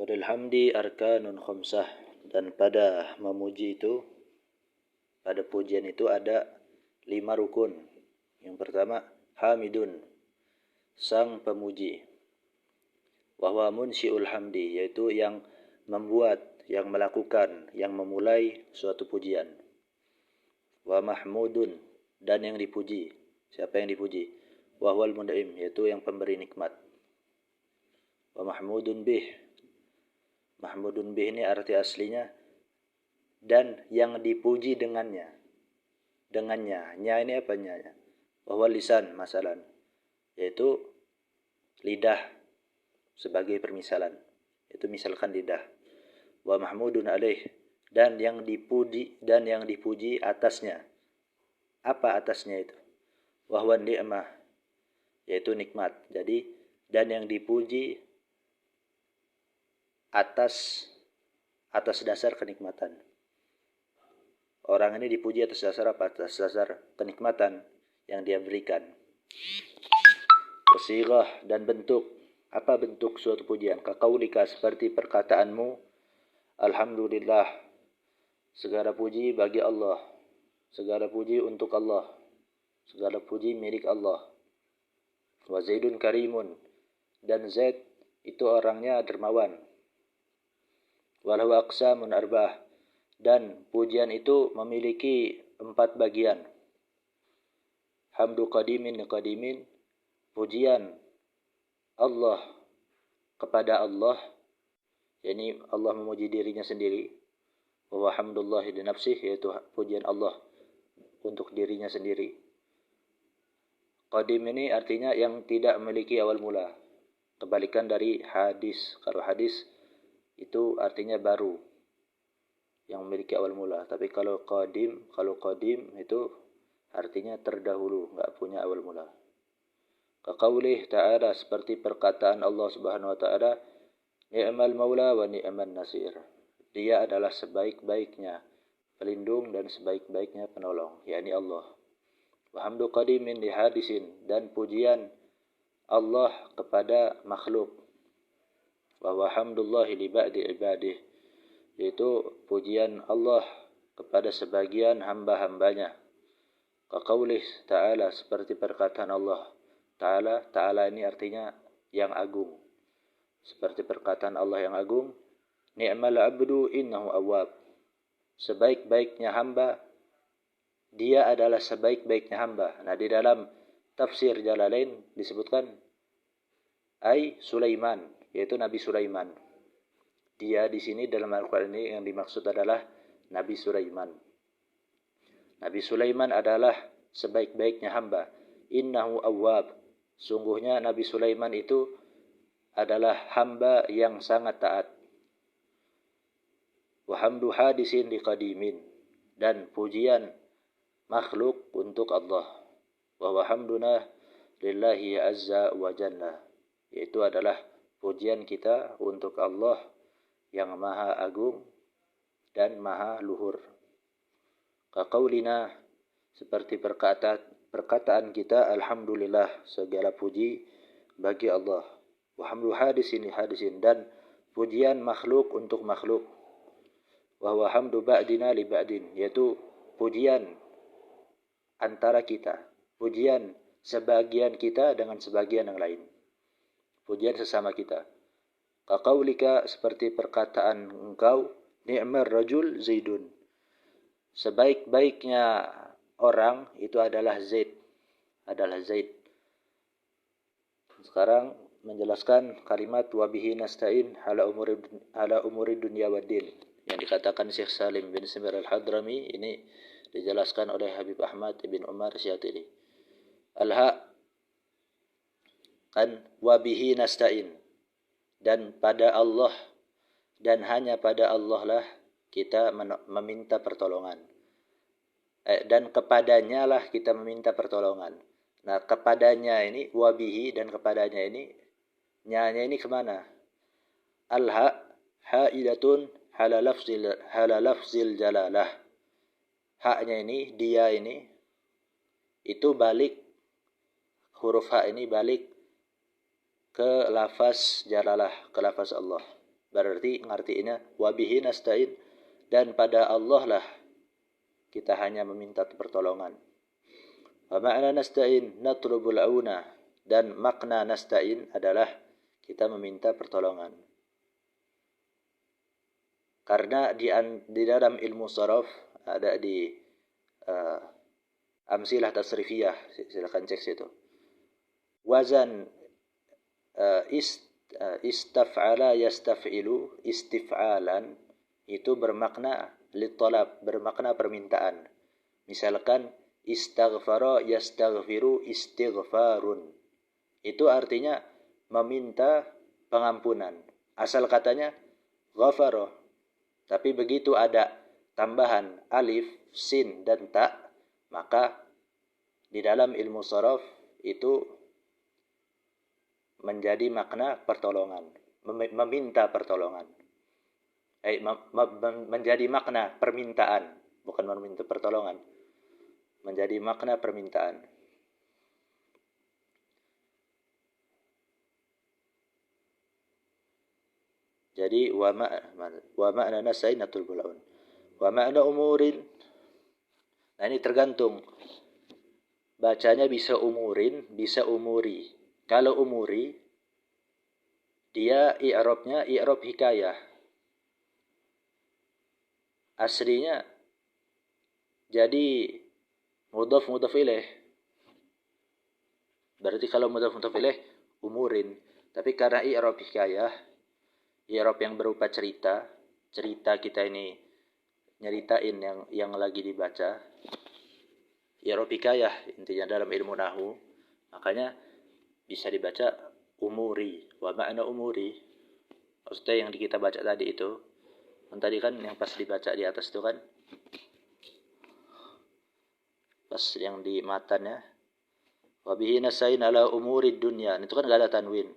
Walil hamdi arkanun khamsah, dan pada memuji itu, pada pujian itu ada 5 rukun. Yang pertama, hamidun, sang pemuji. Wa huwa munsyiul hamdi, yaitu yang membuat, yang melakukan, yang memulai suatu pujian. Wa mahmudun, dan yang dipuji. Siapa yang dipuji? Wa huwal mun'im, yaitu yang pemberi nikmat. Wa mahmudun bih. Mahmudun bih ini arti aslinya dan yang dipuji dengannya. Dengannya. Nya ini apa nya? Wa huwal lisan masalan, yaitu lidah sebagai permisalan. Itu misalkan lidah. Wa mahmudun alaih, dan yang dipuji atasnya. Apa atasnya itu? Wa huwa ni'mah, yaitu nikmat. Jadi dan yang dipuji atas dasar kenikmatan. Orang ini dipuji atas dasar apa? Atas dasar kenikmatan yang dia berikan. Wasigah, dan bentuk. Apa bentuk suatu pujian? Kaqaulika, seperti perkataanmu, alhamdulillah, segala puji bagi Allah, segala puji untuk Allah, segala puji milik Allah. Wa Zaidun karimun, dan Zaid itu orangnya dermawan. Walahu aqsamun arba'ah, dan pujian itu memiliki 4 bagian. Hamdu qadimin qadimin, pujian Allah kepada Allah, yakni Allah memuji dirinya sendiri. Wa hamdulillahi li nafsih, yaitu pujian Allah untuk dirinya sendiri. Qadim ini artinya yang tidak memiliki awal mula. Kebalikan dari hadis. Kalau hadis itu artinya baru, yang memiliki awal mula. Tapi kalau qadim itu artinya terdahulu, enggak punya awal mula. Kaqaulih ta'ala, seperti perkataan Allah Subhanahu wa taala, ni'mal maula wa ni'man nasir. Dia adalah sebaik-baiknya pelindung dan sebaik-baiknya penolong, yakni Allah. Wa hamdu qadimin li hadisin, dan pujian Allah kepada makhluk. Wa huwa hamdullahi li ba'di ibadih, yaitu pujian Allah kepada sebagian hamba-hambanya. Kaqaulih ta'ala, seperti perkataan Allah Ta'ala. Ta'ala ini artinya yang agung. Seperti perkataan Allah yang agung, ni'mal abdu innahu awwab. Sebaik-baiknya hamba, dia adalah sebaik-baiknya hamba. Nah, di dalam tafsir Jalalain disebutkan ai Sulaiman, yaitu Nabi Sulaiman. Dia di sini dalam Al-Qur'an ini yang dimaksud adalah Nabi Sulaiman. Nabi Sulaiman adalah sebaik-baiknya hamba. Innahu awwab. Sungguhnya Nabi Sulaiman itu adalah hamba yang sangat taat. Wa hamdu hadisin liqadimin, dan pujian makhluk untuk Allah. Wa hamduna lillahi azza wa jalla, yaitu adalah pujian kita untuk Allah yang maha agung dan maha luhur. Kaqaulina, seperti perkataan kita, alhamdulillah, segala puji bagi Allah. Wa hamdu hadisin li hadisin, dan pujian makhluk untuk makhluk. Wa huwa hamdu ba'dina li ba'din, yaitu pujian antara kita, pujian sebagian kita dengan sebagian yang lain, pujian sesama kita. Kaqaulika, seperti perkataan engkau, ni'mar rajul Zaidun, sebaik-baiknya orang itu adalah Zaid, Sekarang menjelaskan kalimat wa bihi nasta'in ala umuri dunya waddin yang dikatakan Syekh Salim bin Simir Al-Hadrami. Ini dijelaskan oleh Habib Ahmad bin Umar Syatili. Al-ha, kan, wa bihi nasta'in, dan pada Allah, dan hanya pada Allah lah kita meminta pertolongan. Dan kepadanya lah kita meminta pertolongan. Nah, kepadanya ini, wabihi, dan kepadanya ini, nyanya ini kemana? Al-ha, ha'idatun hala lafzil jalalah. Haknya ini, dia ini, itu balik, huruf ha ini balik ke lafaz jalalah, ke lafaz Allah. Berarti ngartiinnya wa bihi nasta'in, dan pada Allah lah kita hanya meminta pertolongan. Wa ma'na nasta'in natlubul auna, dan makna nasta'in adalah kita meminta pertolongan. Karena di dalam ilmu sharaf ada di amsilah tasrifiyah, silakan cek situ. Wazan istaf'ala yastaf'ilu istif'alan itu bermakna litalab, bermakna permintaan. Misalkan istaghfara yastaghfiru istighfarun, itu artinya meminta pengampunan. Asal katanya ghafara, tapi begitu ada tambahan alif, sin dan ta, maka di dalam ilmu sharaf itu menjadi makna pertolongan, meminta pertolongan. Menjadi makna permintaan, bukan meminta pertolongan. Menjadi makna permintaan. Jadi wa ma'na nasta'in natlubul aun. Wa ma'na umurin. Nah ini tergantung. Bacanya bisa umurin, bisa umuri. Kalau umuri, dia i'rabnya i'rab hikayah. Aslinya jadi mudhaf ilaih. Berarti kalau mudhaf ilaih umurin. Tapi karena i'rab hikayah, i'rab yang berupa cerita kita ini nyeritain yang lagi dibaca. I'rab hikayah intinya dalam ilmu nahwu. Makanya bisa dibaca umuri. Wa ma'na umuri, maksudnya yang kita baca tadi itu. Tadi kan yang pas dibaca di atas itu kan, pas yang di matannya, wa bihi nasta'in ala umuri dunya, itu kan gak ada tanwin.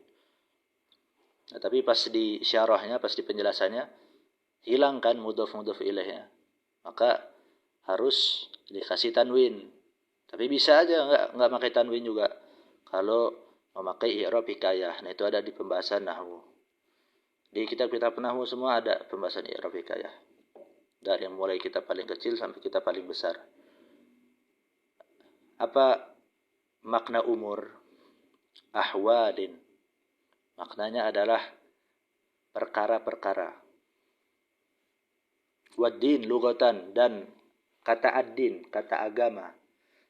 Nah, tapi pas di syarahnya, pas di penjelasannya, hilangkan mudhaf ilaihnya. Maka harus dikasih tanwin. Tapi bisa aja enggak pakai tanwin juga kalau memakai i'rab hikayah. Nah, itu ada di pembahasan nahwu. Di kitab-kitab nahwu semua ada pembahasan i'rab hikayah. Dari yang mulai kita paling kecil sampai kita paling besar. Apa makna umur? Ahwadin. Maknanya adalah perkara-perkara. Waddin lugatan, dan kata ad-din, kata agama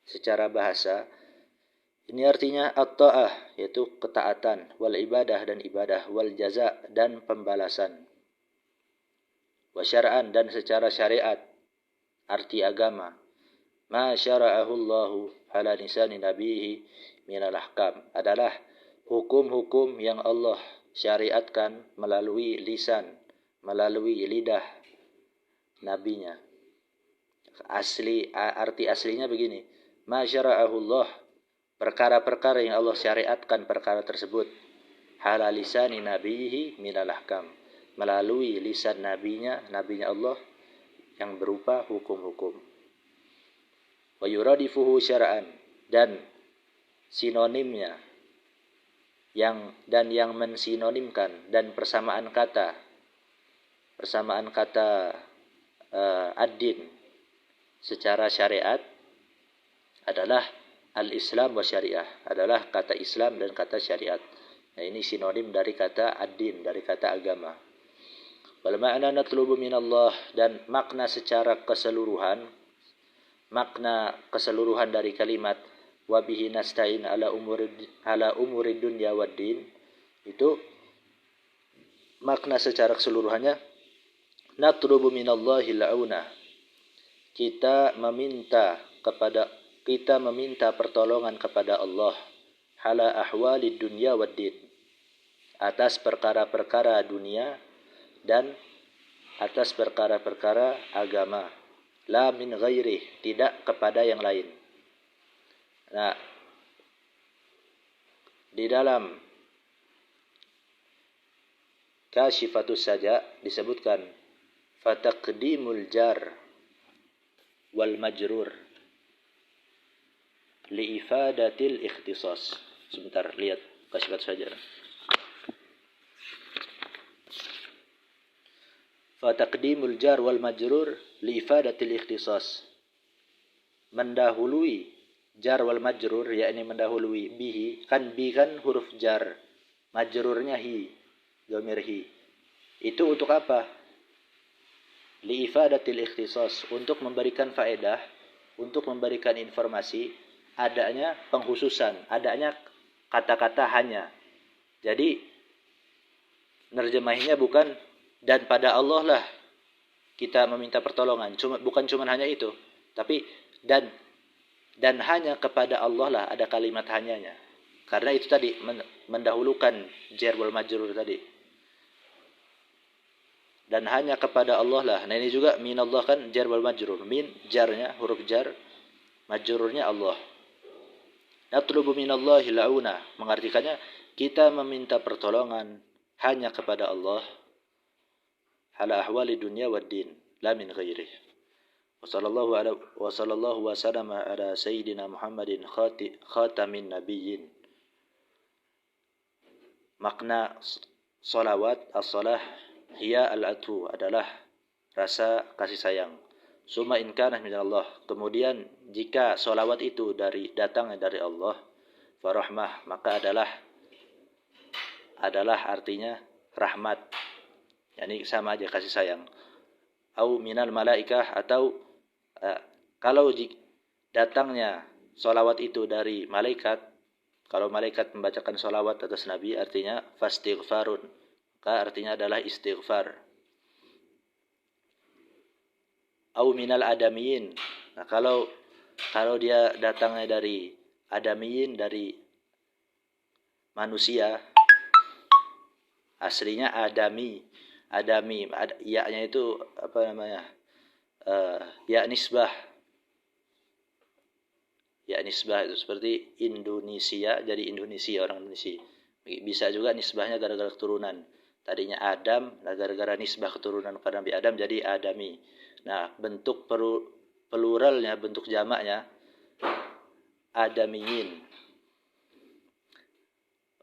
secara bahasa ini artinya at-ta'ah, yaitu ketaatan, wal ibadah dan ibadah, wal jaza dan pembalasan, wa syar'an dan secara syariat, arti agama, ma syara'ahu Allahu ala lisani nabihi minal ahkam, adalah hukum-hukum yang Allah syariatkan melalui lisan, melalui lidah nabinya. Arti aslinya begini, ma syara'ahu Allah, perkara-perkara yang Allah syariatkan perkara tersebut, ala lisani nabihi minal ahkam, melalui lisan nabinya Allah yang berupa hukum-hukum. Wa yuradifuhu syara'an, dan sinonimnya yang mensinonimkan, dan persamaan kata ad-din secara syariat adalah al-Islam wa syariah, adalah kata Islam dan kata syariat. Nah, ini sinonim dari kata ad-din, dari kata agama. Wal ma'na natlubu minallah, dan makna secara keseluruhan, makna keseluruhan dari kalimat wa bihi nasta'in ala umuri dunya waddin, itu makna secara keseluruhannya natlubu minallahi al-auna, kita meminta pertolongan kepada Allah ala ahwalid dunya waddin, atas perkara-perkara dunia dan atas perkara-perkara agama, la min ghairih, tidak kepada yang lain. Nah, di dalam Kasyifatus Saja disebutkan fataqdimul jar wal majrur liifadatil ikhtisas. Sebentar, lihat Kasyifatus Saja. fa taqdimul jar wal majrur li ifadatil ikhtisas. Mendahului jar wal majrur, yakni mendahului bihi, kan bi kan huruf jar, majrurnya hi, dhamir hi. Itu untuk apa? Li ifadatil ikhtisas, untuk memberikan faedah, untuk memberikan informasi, adanya penghususan, adanya kata-kata hanya. Jadi nerjemahinya bukan dan pada Allah lah kita meminta pertolongan. Bukan cuma hanya itu, tapi dan hanya kepada Allah lah, ada kalimat hanyanya. Karena itu tadi mendahulukan jar wal majrur tadi. Dan hanya kepada Allah lah. Nah ini juga minallah kan jar wal majrur. Min jarnya huruf jar, majrurnya Allah. Natlubu minallahi la'una, mengartikannya kita meminta pertolongan hanya kepada Allah. Ala ahwali dunya wad din, la min ghairih. Wa sallallahu wa sallama ala sayyidina Muhammadin khatamin nabiyyin. Makna salawat, as-salah hiya al-atfu, adalah rasa kasih sayang. Summa in kana min Allah, kemudian jika salawat itu datangnya dari Allah, farahmah, maka adalah artinya rahmat. Yani sama aja kasih sayang. Au minal malaikah, atau kalau datangnya salawat itu dari malaikat, kalau malaikat membacakan salawat atas Nabi, artinya fastighfarun, maka artinya adalah istighfar. Au minal adamiyin. Nah, kalau dia datangnya dari adamiyin, dari manusia, aslinya adami. Ya-nya itu apa namanya? Ya nisbah. Ya nisbah itu seperti Indonesia, jadi Indonesia, orang Indonesia. Bisa juga nisbahnya gara-gara keturunan. Tadinya Adam, gara-gara nisbah keturunan kepada Nabi Adam jadi Adami. Nah, bentuk pluralnya, bentuk jamaknya Adamiyin.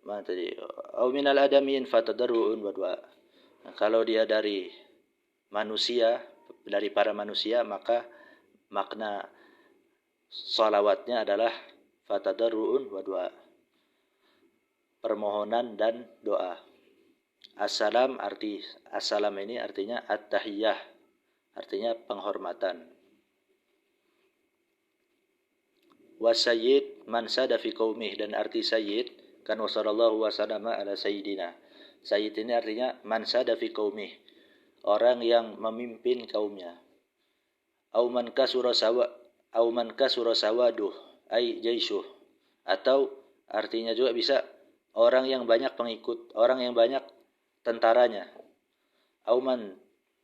Mana tadi? Au minal adamiyin fatadarruun wa du'a. Nah, kalau dia dari manusia, dari para manusia, maka makna salawatnya adalah fatadarruun wa du'a, permohonan dan doa. Assalam ini artinya at-tahiyyah, artinya penghormatan. Wasayyid man sada fi qaumih, dan arti sayyid kan wasallallahu wasallama ala sayyidina. Sayyid ini artinya man sada fi qaumih, orang yang memimpin kaumnya. Au man kasura sawaduh ay jaisuh, atau artinya juga bisa orang yang banyak pengikut, orang yang banyak tentaranya. Au man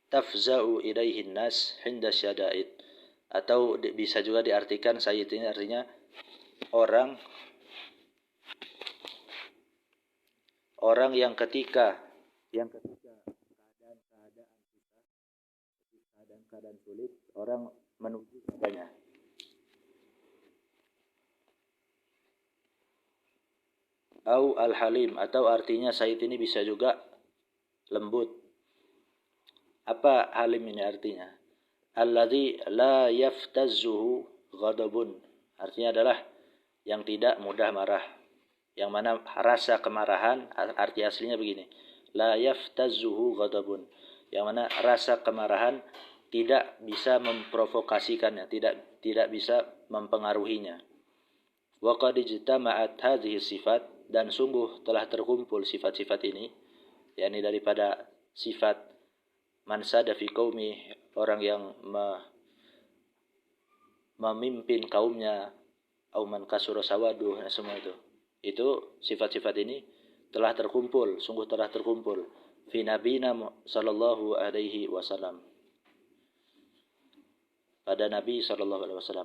tafza'u ilaihin nas hinda syada'id, atau bisa juga diartikan sayyid ini artinya orang yang ketika keadaan sulit, orang menuju kepadanya. Au al-halim, atau artinya sayyid ini bisa juga lembut. Apa halim ini artinya? Alladzi la yaftazzuhu ghadabun, artinya adalah yang tidak mudah marah. Yang mana rasa kemarahan, arti aslinya begini, la yaftazzuhu ghadabun, yang mana rasa kemarahan tidak bisa memprovokasikannya, tidak bisa mempengaruhinya. Wa qad ijtama'at hadhihi sifat, dan sungguh telah terkumpul sifat-sifat ini, yakni daripada sifat man sada fi qaumi, orang yang memimpin kaumnya, au man kasura sawaduh, semua itu sifat-sifat ini telah terkumpul, sungguh telah terkumpul fi nabiyina sallallahu alaihi wasallam, pada Nabi sallallahu alaihi wasallam.